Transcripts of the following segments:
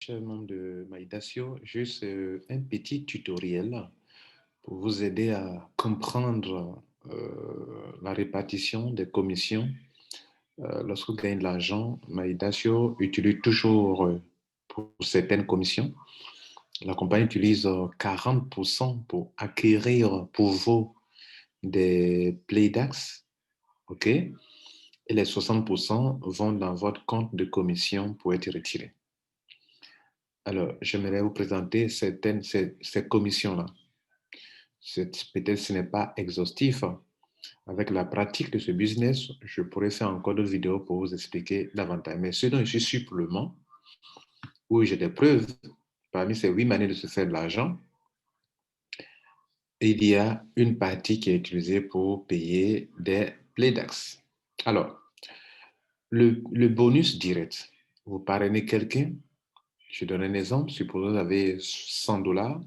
chers membres de Maïdatio, juste un petit tutoriel pour vous aider à comprendre la répartition des commissions. Lorsque vous gagnez de l'argent, Maïdatio utilise toujours pour certaines commissions. La compagnie utilise 40% pour acquérir pour vous des playdacks, ok? Et les 60% vont dans votre compte de commission pour être retirés. Alors, j'aimerais vous présenter ces commissions-là. Peut-être ce n'est pas exhaustif. Avec la pratique de ce business, je pourrais faire encore d'autres vidéos pour vous expliquer davantage. Mais ce dont je suis sûr pour le moment, où j'ai des preuves, parmi ces 8 manières de se faire de l'argent, il y a une partie qui est utilisée pour payer des playdacks. Alors, le bonus direct, vous parrainez quelqu'un, je donne un exemple, supposons que vous avez 100 $,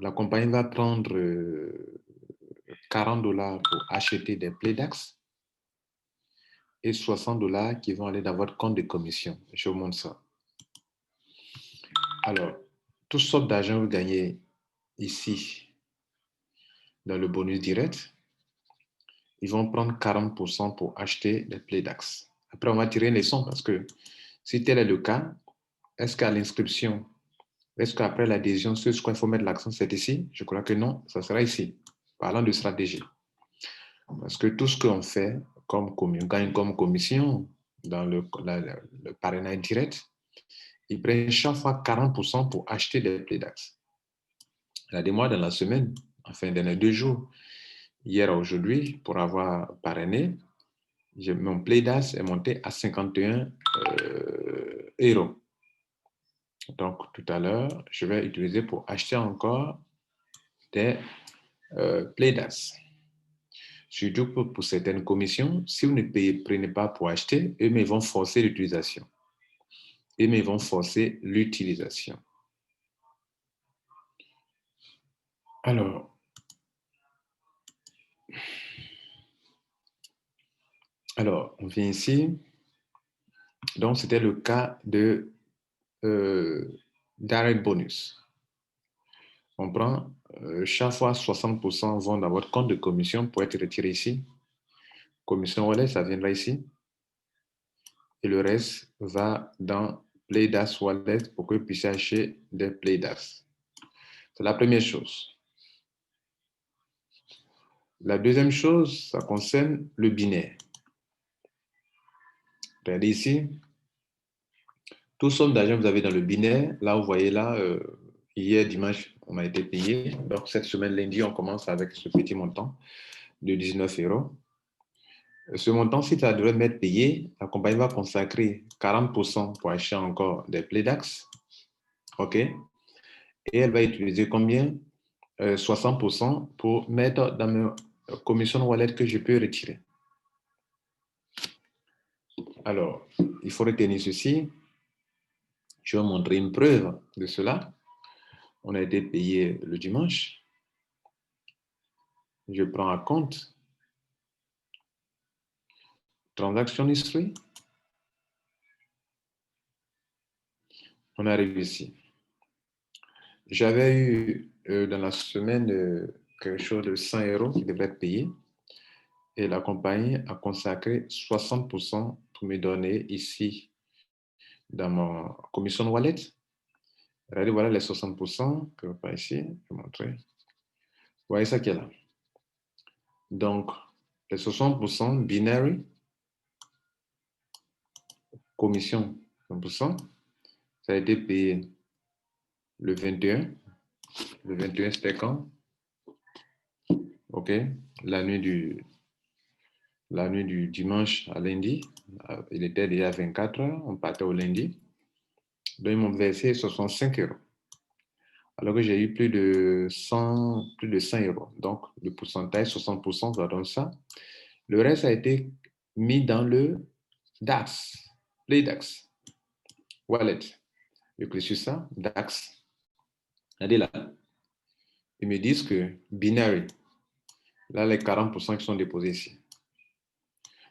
la compagnie va prendre 40 $ pour acheter des playdacks et 60 $ qui vont aller dans votre compte de commission. Je vous montre ça. Alors, toutes sortes d'argent que vous gagnez ici dans le bonus direct, ils vont prendre 40% pour acheter des playdacks. Après, on va tirer les leçon parce que si tel est le cas, est-ce qu'à l'inscription, est-ce qu'après l'adhésion, ce qu'il faut mettre l'accent, c'est ici? Je crois que non, ça sera ici. Parlant de stratégie. Parce que tout ce qu'on fait, on gagne comme commission dans le parrainage direct, ils prennent chaque fois 40% pour acheter des playdacks. Il y a des mois dans la semaine, enfin dans les 2 jours, hier à aujourd'hui, pour avoir parrainé, mon playdacks est monté à 51 €. Donc tout à l'heure, je vais utiliser pour acheter encore des playdacks. Surtout pour certaines commissions, si vous ne prenez pas pour acheter, eux, ils vont forcer l'utilisation. Ils vont forcer l'utilisation. Alors, on vient ici. Donc, c'était le cas de direct bonus. On prend chaque fois 60% vont dans votre compte de commission pour être retiré ici. Commission wallet, ça viendra ici. Et le reste va dans Playdas Wallet pour que vous puissiez acheter des Playdas. C'est la première chose. La deuxième chose, ça concerne le binaire. Regardez ici. Tout somme d'argent que vous avez dans le binaire, là, vous voyez là, hier, dimanche, on a été payé. Donc, cette semaine, lundi, on commence avec ce petit montant de 19 €. Ce montant, si ça devrait m'être payé, la compagnie va consacrer 40% pour acheter encore des playdacks. OK? Et elle va utiliser combien? 60% pour mettre dans mes commission wallet que je peux retirer. Alors, il faut retenir ceci. Je vais vous montrer une preuve de cela. On a été payé le dimanche. Je prends à compte Transaction History. On arrive ici. J'avais eu dans la semaine quelque chose de 100 € qui devait être payé. Et la compagnie a consacré 60% pour me donner ici dans ma commission wallet. Regardez, voilà les 60% que je vais ici, je vais vous montrer. Vous voyez ça qui est là. Donc, les 60% binary, commission 100%, ça a été payé le 21. Le 21, c'était quand? OK. La nuit du dimanche à lundi. Il était déjà 24 heures. On partait au lundi. Donc, ils m'ont versé 65 €. Alors que j'ai eu plus de 100 €. Donc, le pourcentage, 60%, ça donne ça. Le reste a été mis dans le DAX, PlayDAX, Wallet. Je clique sur ça, DAX. Regardez là. Ils me disent que binary, là, les 40% qui sont déposés ici.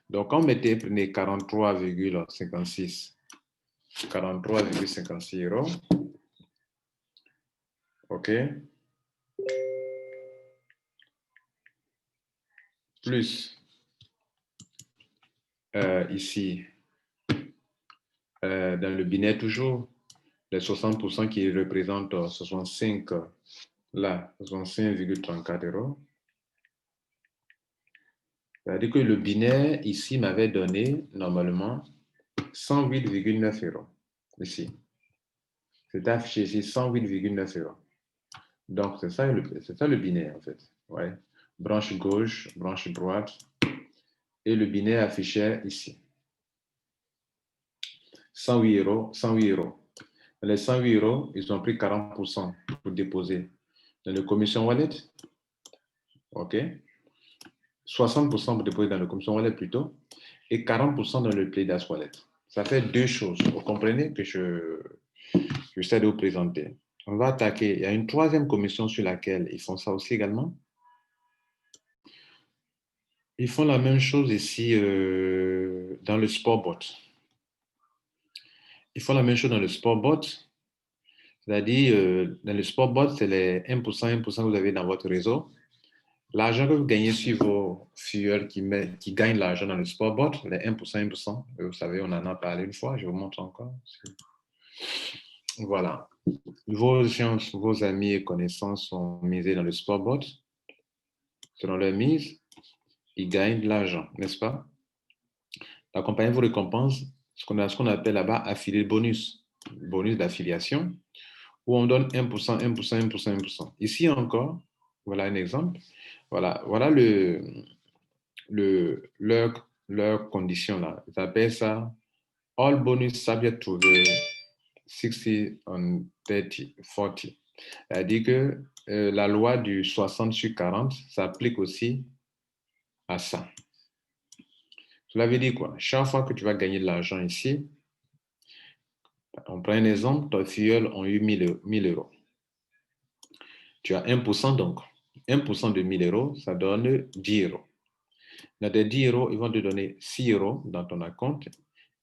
Donc, quand on prenait 43,56 43,56 euros. OK. Plus ici, dans le binet toujours, les 60% qui représentent 65, là, 65,34 euros. C'est-à-dire que le binet ici m'avait donné normalement 108,9 euros. Ici. C'est affiché ici 108,9 euros. Donc, c'est ça le binet en fait. Ouais. Branche gauche, branche droite. Et le binet affichait ici. 108 euros, 108 euros. Les 108 euros, ils ont pris 40% pour déposer dans le commission wallet. OK. 60% pour déposer dans le commission wallet plutôt. Et 40% dans le Playdas wallet. Ça fait deux choses. Vous comprenez que j'essaie de vous présenter. On va attaquer. Il y a une troisième commission sur laquelle ils font ça aussi également. Ils font la même chose ici dans le Sportbot. Ils font la même chose dans le Sportbot. C'est-à-dire, dans le Sportbot, c'est les 1%, 1% que vous avez dans votre réseau. L'argent que vous gagnez sur vos fuels qui gagnent l'argent dans le Sportbot, les 1%, 1%, vous savez, on en a parlé une fois, je vous montre encore. Voilà. Vos amis et connaissances sont misés dans le Sportbot. Selon leur mise, ils gagnent de l'argent, n'est-ce pas? La compagnie vous récompense ce qu'on appelle là-bas affilié bonus d'affiliation, où on donne 1%, 1%, 1%, 1%. Ici encore, voilà un exemple. Voilà leur condition là. Ils appellent ça all bonus subject to the 60 on 30, 40. C'est-à-dire que la loi du 60 sur 40 s'applique aussi à ça. Cela veut dire quoi? Chaque fois que tu vas gagner de l'argent ici, on prend un exemple, tes filleuls ont eu 1000 euros. Tu as 1% donc. 1% de 1000 euros, ça donne 10 euros. Dans tes 10 euros, ils vont te donner 6 euros dans ton compte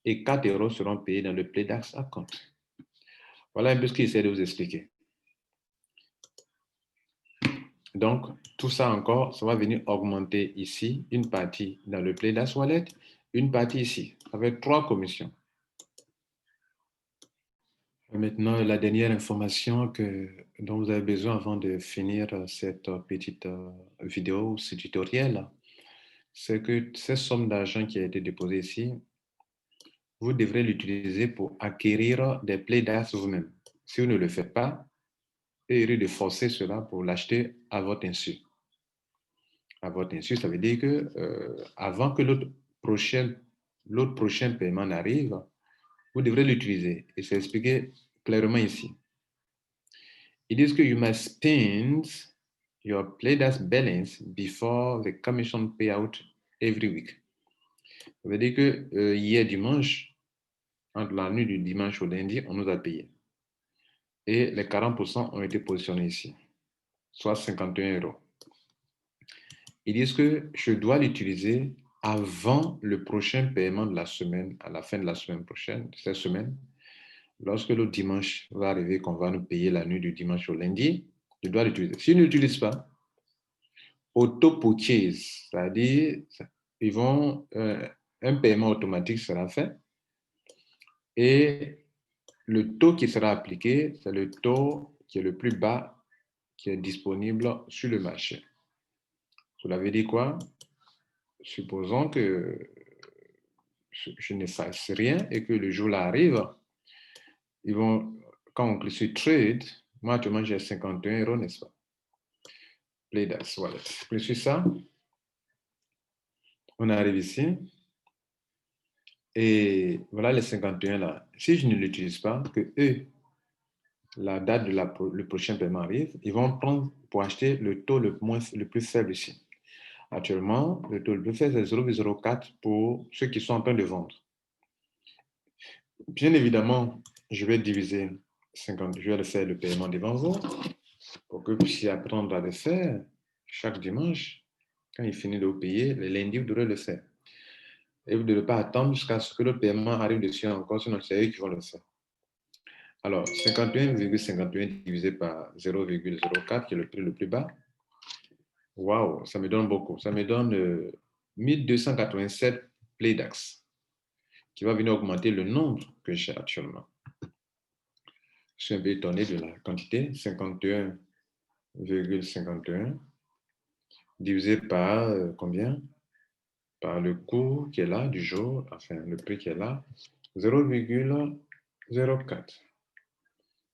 et 4 euros seront payés dans le Playdas account. Voilà un peu ce qu'il essaie de vous expliquer. Donc, tout ça encore, ça va venir augmenter ici, une partie dans le Playdas Wallet, une partie ici, avec 3 commissions. Maintenant, la dernière information dont vous avez besoin avant de finir cette petite vidéo, ce tutoriel, c'est que cette somme d'argent qui a été déposée ici, vous devrez l'utiliser pour acquérir des Playdas vous-même. Si vous ne le faites pas, il risque de forcer cela pour l'acheter à votre insu. À votre insu, ça veut dire que avant que l'autre prochain paiement n'arrive, vous devrez l'utiliser. Et c'est expliqué clairement ici. It is que you must spend your Playdas balance before the commission payout every week. Ça veut dire que hier dimanche, entre la nuit du dimanche au lundi, on nous a payé. Et les 40% ont été positionnés ici, soit 51 euros. Ils disent que je dois l'utiliser avant le prochain paiement de la semaine, à la fin de la semaine prochaine, cette semaine, lorsque le dimanche va arriver, qu'on va nous payer la nuit du dimanche au lundi, je dois l'utiliser. Si je ne l'utilise pas, auto-purchase, c'est-à-dire un paiement automatique sera fait et le taux qui sera appliqué, c'est le taux qui est le plus bas qui est disponible sur le marché. Cela veut dire quoi? Supposons que je ne fasse rien et que le jour-là arrive, quand on clique sur Trade, moi actuellement j'ai 51 euros, n'est-ce pas? Playdas Wallet. Je clique sur ça, on arrive ici, et voilà les 51 là. Si je ne l'utilise pas, que la date de le prochain paiement arrive, ils vont prendre pour acheter le taux le plus faible ici. Actuellement, le taux le plus faible, c'est 0,04 pour ceux qui sont en train de vendre. Bien évidemment, je vais diviser 50, je vais le faire le paiement devant vous pour que vous puissiez apprendre à le faire chaque dimanche. Quand il finit de vous payer, le lundi, vous devrez le faire. Et vous ne devez pas attendre jusqu'à ce que le paiement arrive dessus encore, sinon c'est eux qui vont le faire. Alors, 51,51 divisé par 0,04, qui est le prix le plus bas. Waouh, ça me donne beaucoup. Ça me donne 1287 PlayDAX, qui va venir augmenter le nombre que j'ai actuellement. Je suis un peu étonné de la quantité, 51,51 divisé par combien? Par le cours qui est là du jour, enfin le prix qui est là, 0,04.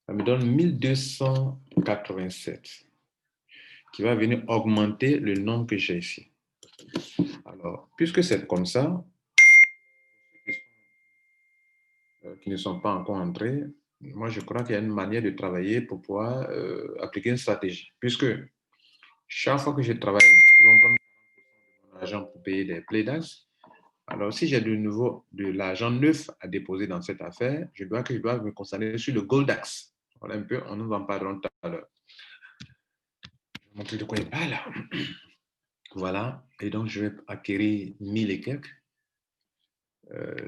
Ça me donne 1287, qui va venir augmenter le nombre que j'ai ici. Alors, puisque c'est comme ça, qui ne sont pas encore entrés, moi je crois qu'il y a une manière de travailler pour pouvoir appliquer une stratégie. Puisque chaque fois que je travaille, ils vont prendre mon argent pour payer des PlayDAX. Alors, si j'ai de l'argent neuf à déposer dans cette affaire, je dois me concentrer sur le Goldax. Voilà un peu, on nous en parlera tout à l'heure. Je vais montrer de quoi il parle. Voilà, et donc je vais acquérir 1000 et quelques,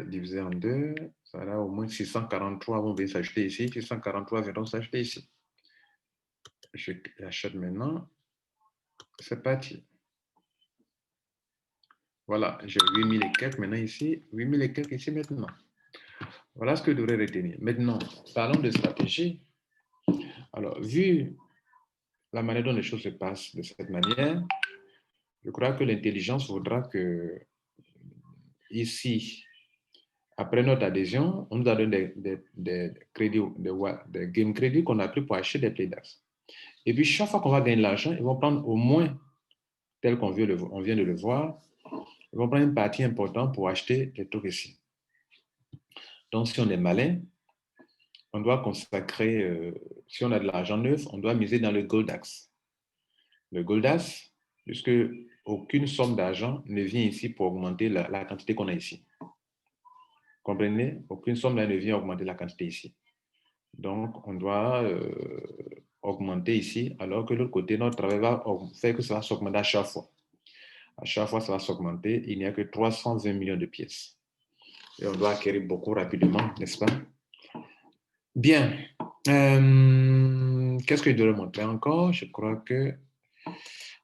divisé en 2, ça va au moins 643 vont venir s'acheter ici, 643 viendront s'acheter ici. Je l'achète maintenant, c'est parti. Voilà, j'ai 8000 et quelques maintenant ici, 8000 et quelques ici maintenant. Voilà ce que je devrais retenir. Maintenant, parlons de stratégie. Alors, vu la manière dont les choses se passent de cette manière, je crois que l'intelligence voudra que ici, après notre adhésion, on nous a donné des crédits, des game crédits qu'on a pris pour acheter des PlayDAX. Et puis, chaque fois qu'on va gagner de l'argent, ils vont prendre au moins, tel qu'on vient de le voir, ils vont prendre une partie importante pour acheter des trucs ici. Donc, si on est malin, on doit consacrer, si on a de l'argent neuf, on doit miser dans le Goldax. Le Goldax, puisque aucune somme d'argent ne vient ici pour augmenter la quantité qu'on a ici. Comprenez? Aucune somme ne vient augmenter la quantité ici. Donc, on doit augmenter ici, alors que de l'autre côté, notre travail va faire que ça va s'augmenter à chaque fois. À chaque fois, ça va s'augmenter. Il n'y a que 320 millions de pièces. Et on doit acquérir beaucoup rapidement, n'est-ce pas? Bien. Qu'est-ce que je dois montrer encore? Je crois que...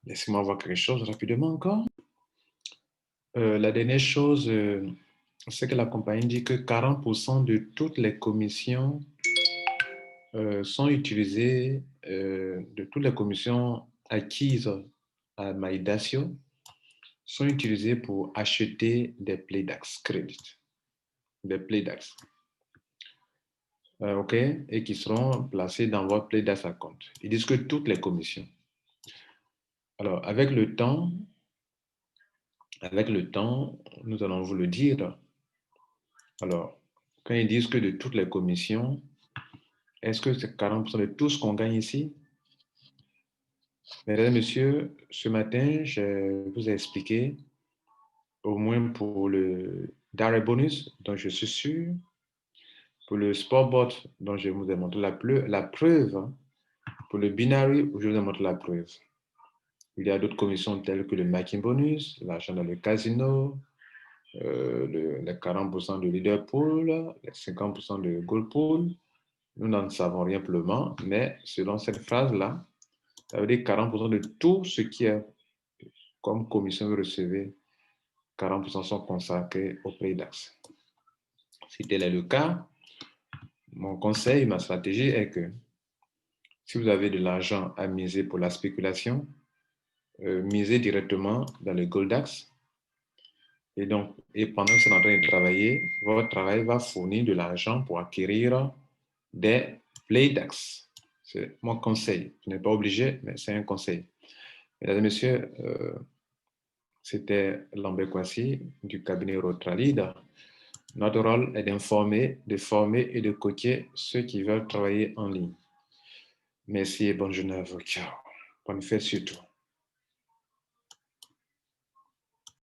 Laissez-moi voir quelque chose rapidement encore. La dernière chose, c'est que la compagnie dit que 40% de toutes les commissions sont utilisées, de toutes les commissions acquises à MyDacio sont utilisées pour acheter des PlayDAX Credit, des PlayDAX. OK, et qui seront placés dans votre PlayDAX account. Ils disent que toutes les commissions. Alors, avec le temps, nous allons vous le dire. Alors, quand ils disent que de toutes les commissions, est-ce que c'est 40% de tout ce qu'on gagne ici? Mesdames et messieurs, ce matin, je vous ai expliqué, au moins pour le Direct Bonus, dont je suis sûr, pour le Sportbot, dont je vous ai montré la preuve, pour le Binary, où je vous ai montré la preuve. Il y a d'autres commissions telles que le Making Bonus, l'argent dans le casino, les 40% de Leaderpool, les 50% de Goldpool. Nous n'en savons rien pour le moment, mais selon cette phrase-là, ça veut dire 40% de tout ce qui est comme commission, vous recevez, 40% sont consacrés au PlayDAX. Si tel est le cas, mon conseil, ma stratégie est que si vous avez de l'argent à miser pour la spéculation, misez directement dans le Goldax. Et pendant que c'est en train de travailler, votre travail va fournir de l'argent pour acquérir des PlayDAX. C'est mon conseil. Vous n'êtes pas obligé, mais c'est un conseil. Mesdames et messieurs, c'était Lambert Kwasi du cabinet Rotralide. Notre rôle est d'informer, de former et de coacher ceux qui veulent travailler en ligne. Merci et bonne journée à vous. Ciao. Bonne fête surtout.